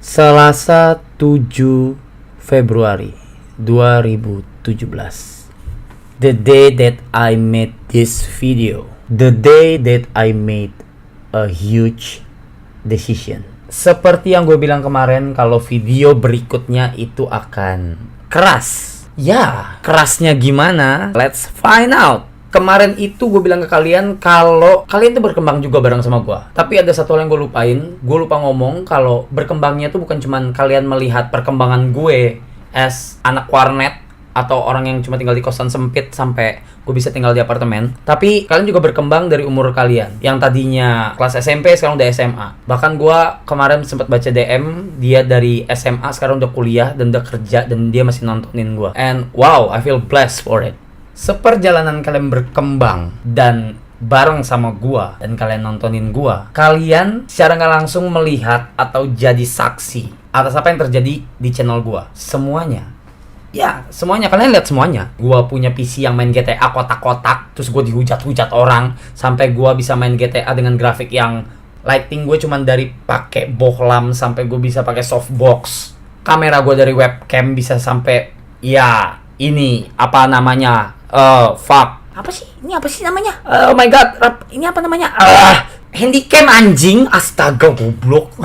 Selasa 7 Februari 2017. The day that I made this video. The day that I made a huge decision. Seperti yang gue bilang kemarin, kalau video berikutnya itu akan keras. Ya, kerasnya gimana? Let's find out. Kemarin itu gue bilang ke kalian kalau kalian tuh berkembang juga bareng sama gue. Tapi ada satu hal yang gue lupain. Gue lupa ngomong kalau berkembangnya tuh bukan cuman kalian melihat perkembangan gue as anak warnet atau orang yang cuma tinggal di kosan sempit sampai gue bisa tinggal di apartemen. Tapi kalian juga berkembang dari umur kalian. Yang tadinya kelas SMP sekarang udah SMA. Bahkan gue kemarin sempat baca DM, dia dari SMA sekarang udah kuliah dan udah kerja dan dia masih nontonin gue. And wow, I feel blessed for it. Seperjalanan kalian berkembang dan bareng sama gua dan kalian nontonin gua, kalian secara nggak langsung melihat atau jadi saksi atas apa yang terjadi di channel gua. Semuanya. Ya, semuanya. Kalian lihat semuanya. Gua punya PC yang main GTA kotak-kotak, terus gua dihujat-hujat orang sampai gua bisa main GTA dengan grafik yang lighting gue cuman dari pakai bohlam sampai gue bisa pakai softbox. Kamera gua dari webcam bisa sampai ya ini apa namanya? Fuck. Apa sih? Ini apa sih namanya? Oh my god, ini apa namanya? Handycam anjing. Astaga, goblok.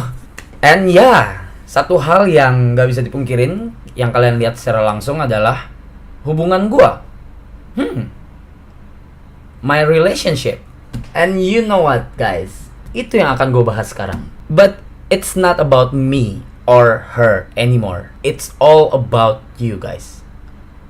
And ya, satu hal yang gak bisa dipungkirin yang kalian lihat secara langsung adalah hubungan gua. My relationship. And you know what, guys? Itu yang akan gue bahas sekarang. But it's not about me or her anymore. It's all about you guys.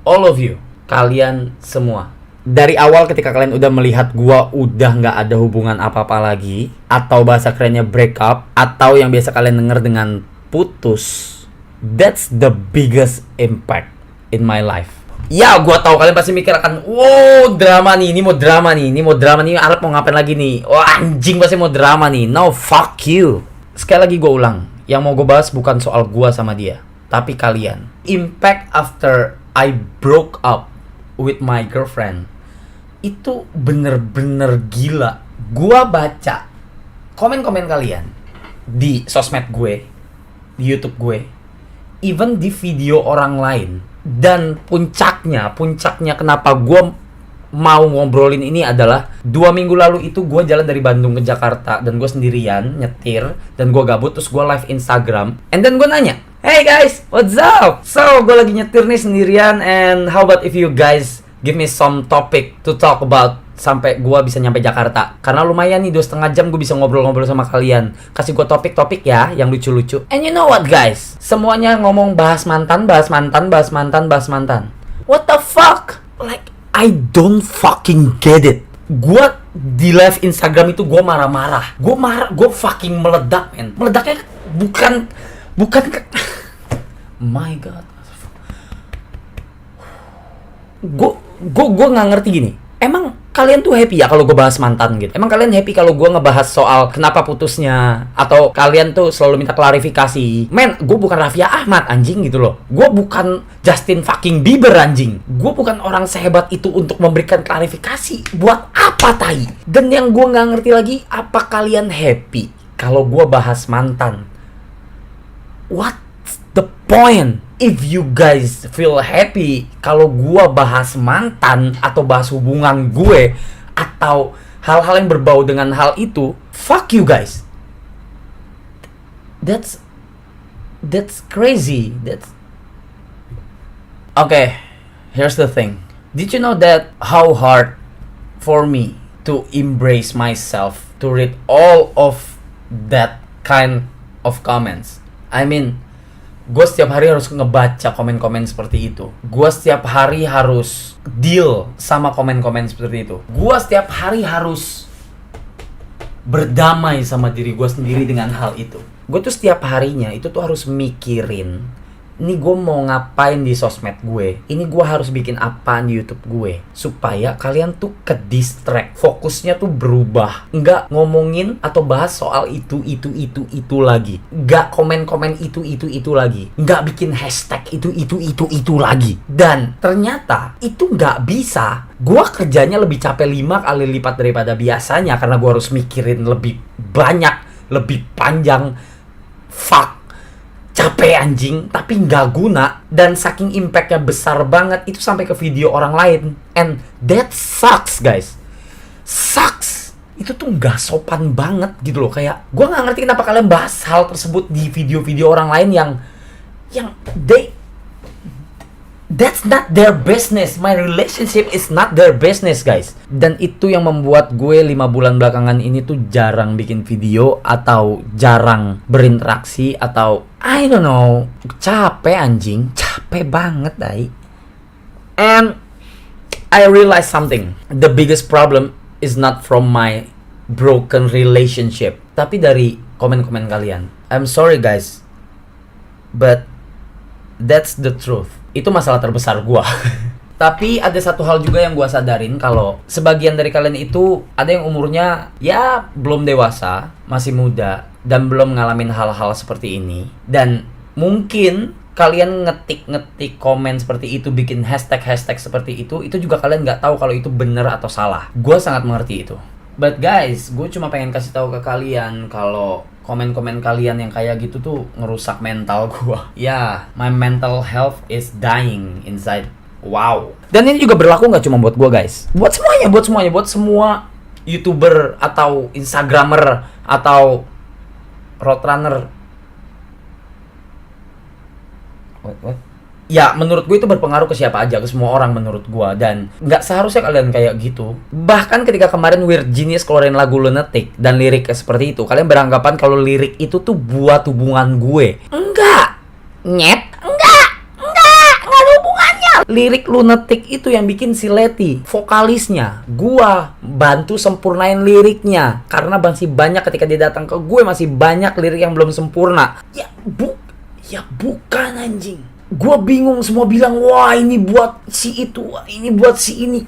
All of you. Kalian semua. Dari awal ketika kalian udah melihat gua udah nggak ada hubungan apa-apa lagi, atau bahasa kerennya break up, atau yang biasa kalian denger dengan putus, that's the biggest impact in my life. Ya, gua tahu kalian pasti mikir akan, wow, drama nih, ini mau drama nih, Arab mau ngapain lagi nih? Wah, anjing pasti mau drama nih. No, fuck you. Sekali lagi gua ulang, yang mau gua bahas bukan soal gua sama dia, tapi kalian. Impact after I broke up with my girlfriend itu bener-bener gila. Gua baca komen-komen kalian di sosmed gue, di YouTube gue, even di video orang lain. Dan puncaknya kenapa gue mau ngobrolin ini adalah 2 minggu lalu itu gue jalan dari Bandung ke Jakarta dan gue sendirian nyetir dan gue gabut, terus gue live Instagram and then gue nanya, hey guys, what's up? So, gue lagi nyetir nih sendirian and how about if you guys give me some topic to talk about sampai gue bisa nyampe Jakarta. Karena lumayan nih 2,5 jam gue bisa ngobrol-ngobrol sama kalian. Kasih gue topik-topik ya yang lucu-lucu. And you know what guys? Semuanya ngomong bahas mantan. What the fuck? Like, I don't fucking get it. Gue di live Instagram itu gue marah-marah. Gue fucking meledak, men. Meledaknya bukan my god. Gue nggak ngerti gini. Emang kalian tuh happy ya kalau gue bahas mantan gitu? Emang kalian happy kalau gue ngebahas soal kenapa putusnya? Atau kalian tuh selalu minta klarifikasi? Men, gue bukan Raffi Ahmad anjing gitu loh. Gue bukan Justin fucking Bieber anjing. Gue bukan orang sehebat itu untuk memberikan klarifikasi. Buat apa tai? Dan yang gue nggak ngerti lagi, apa kalian happy kalau gue bahas mantan? What's the point? If you guys feel happy kalau gue bahas mantan atau bahas hubungan gue atau hal-hal yang berbau dengan hal itu, fuck you guys. That's crazy. Okay, here's the thing. Did you know that how hard for me to embrace myself, to read all of that kind of comments? I mean, gue setiap hari harus ngebaca komen-komen seperti itu. Gue setiap hari harus deal sama komen-komen seperti itu. Gue setiap hari harus berdamai sama diri gue sendiri dengan hal itu. Gue tuh setiap harinya itu tuh harus mikirin, ini gue mau ngapain di sosmed gue, ini gue harus bikin apa di YouTube gue, supaya kalian tuh ke distract, fokusnya tuh berubah, nggak ngomongin atau bahas soal itu lagi, nggak komen itu lagi, nggak bikin hashtag itu lagi. Dan ternyata itu nggak bisa. Gue kerjanya lebih capek 5 kali lipat daripada biasanya karena gue harus mikirin lebih banyak, lebih panjang. Fuck. capek anjing, tapi nggak guna, dan saking impactnya besar banget itu sampai ke video orang lain, and that sucks guys, sucks. Itu tuh nggak sopan banget gitu loh. Kayak gue nggak ngerti kenapa kalian bahas hal tersebut di video-video orang lain yang that's not their business. My relationship is not their business guys. Dan itu yang membuat gue 5 bulan belakangan ini tuh jarang bikin video, atau jarang berinteraksi, atau I don't know, capek anjing, capek banget dai. And I realized something, the biggest problem is not from my broken relationship, tapi dari komen-komen kalian. I'm sorry guys, but that's the truth. Itu masalah terbesar gua. Tapi ada satu hal juga yang gua sadarin, kalau sebagian dari kalian itu ada yang umurnya ya belum dewasa, masih muda, dan belum ngalamin hal-hal seperti ini. Dan mungkin kalian ngetik komen seperti itu, bikin hashtag seperti itu juga kalian nggak tahu kalau itu benar atau salah. Gue sangat mengerti itu. But guys, gue cuma pengen kasih tahu ke kalian kalau komen-komen kalian yang kayak gitu tuh ngerusak mental gue. Ya, my mental health is dying inside. Wow. Dan ini juga berlaku nggak cuma buat gue guys, buat semuanya, buat semua YouTuber atau Instagramer atau roadrunner. What? Ya, menurut gue itu berpengaruh ke siapa aja, ke semua orang menurut gue. Dan nggak seharusnya kalian kayak gitu. Bahkan ketika kemarin Weird Genius keluarin lagu Lunatic dan liriknya seperti itu, kalian beranggapan kalau lirik itu tuh buat hubungan gue. Enggak, nyet, enggak ada hubungannya. Lirik Lunatic itu yang bikin si Leti, vokalisnya. Gua bantu sempurnain liriknya, karena masih banyak ketika dia datang ke gue, masih banyak lirik yang belum sempurna. Ya bukan anjing. Gua bingung, semua bilang wah ini buat si itu, wah ini buat si ini.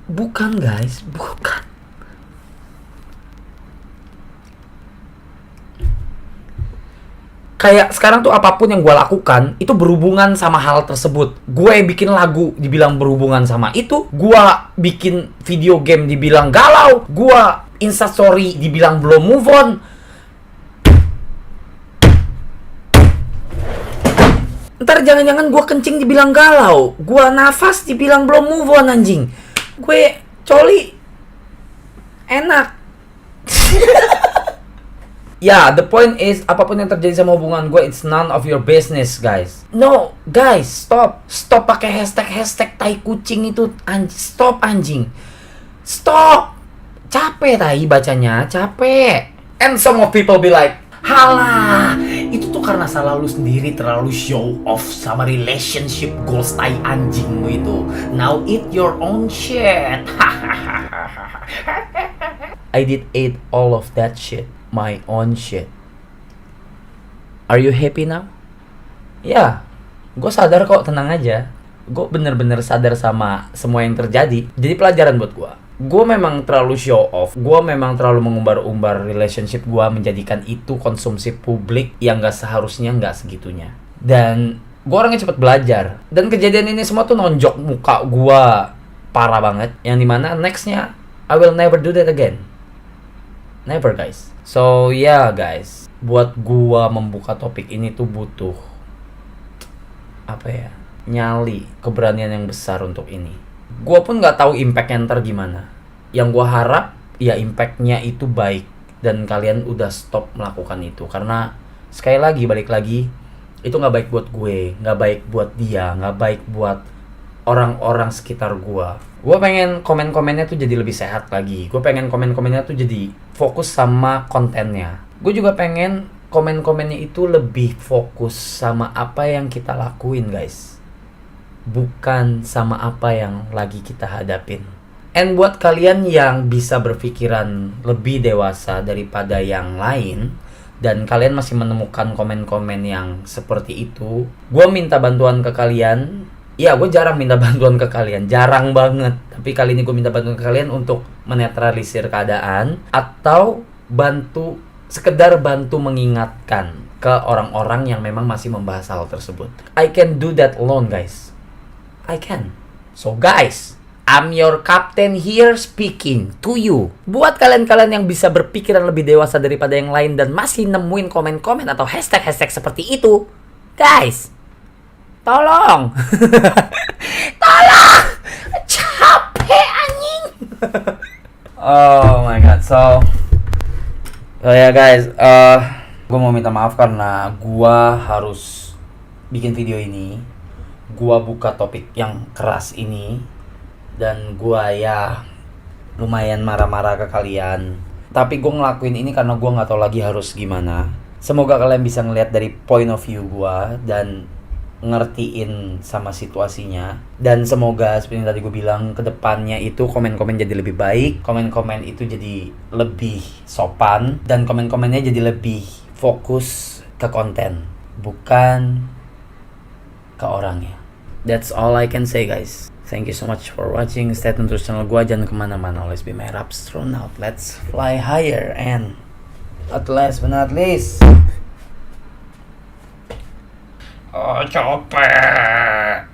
Bukan guys, bukan. Kayak sekarang tuh apapun yang gue lakukan itu berhubungan sama hal tersebut. Gue bikin lagu dibilang berhubungan sama itu. Gue bikin video game dibilang galau. Gue instastory dibilang belum move on. Ntar jangan-jangan gue kencing dibilang galau, gue nafas dibilang belum move on anjing. Gue coli enak. Ya, the point is, apapun yang terjadi sama hubungan gue, it's none of your business guys. No, guys, stop pakai hashtag tai kucing itu, stop anjing. Stop. Capek tai bacanya, capek. And some of people be like, halah, itu tuh karena salah lu sendiri, terlalu show off sama relationship goals tai anjingmu itu. Now eat your own shit. I did eat all of that shit, my own shit. Are you happy now? Ya, gue sadar kok, tenang aja. Gue bener-bener sadar sama semua yang terjadi. Jadi pelajaran buat gue. Gue memang terlalu show off. Gue memang terlalu mengumbar-umbar relationship gue, menjadikan itu konsumsi publik yang gak seharusnya, gak segitunya. Dan gue orangnya cepet belajar. Dan kejadian ini semua tuh nonjok muka gue parah banget. Yang dimana nextnya, I will never do that again. Never guys. So yeah guys, buat gue membuka topik ini tuh butuh nyali, keberanian yang besar untuk ini. Gue pun nggak tahu impactnya ntar gimana. Yang gue harap ya impactnya itu baik dan kalian udah stop melakukan itu, karena sekali lagi balik lagi itu nggak baik buat gue, nggak baik buat dia, nggak baik buat orang-orang sekitar gue. Gue pengen komen-komennya tuh jadi lebih sehat lagi. Gue pengen komen-komennya tuh jadi fokus sama kontennya. Gue juga pengen komen-komennya itu lebih fokus sama apa yang kita lakuin guys, bukan sama apa yang lagi kita hadapin. And buat kalian yang bisa berpikiran lebih dewasa daripada yang lain, dan kalian masih menemukan komen-komen yang seperti itu, gue minta bantuan ke kalian. Ya, gue jarang minta bantuan ke kalian, jarang banget. Tapi kali ini gue minta bantuan ke kalian untuk menetralisir keadaan, atau sekedar bantu mengingatkan ke orang-orang yang memang masih membahas hal tersebut. I can do that alone guys. I can. So guys, I'm your captain here speaking to you. Buat kalian-kalian yang bisa berpikiran lebih dewasa daripada yang lain dan masih nemuin komen-komen atau hashtag-hashtag seperti itu, guys, tolong. Tolong. Capek anjing. Oh my god. So ya guys, gue mau minta maaf karena gue harus bikin video ini. Gue buka topik yang keras ini dan gue ya lumayan marah-marah ke kalian. Tapi gue ngelakuin ini karena gue nggak tahu lagi harus gimana. Semoga kalian bisa ngeliat dari point of view gue dan ngertiin sama situasinya. Dan semoga seperti yang tadi gue bilang, kedepannya itu komen-komen jadi lebih baik, komen-komen itu jadi lebih sopan, dan komen-komennya jadi lebih fokus ke konten, bukan ke orangnya. That's all I can say, guys. Thank you so much for watching. Stay tune terus channel gue, jangan kemana-mana. Always be my rap astronaut. Let's fly higher. And at last but not least, oh capek.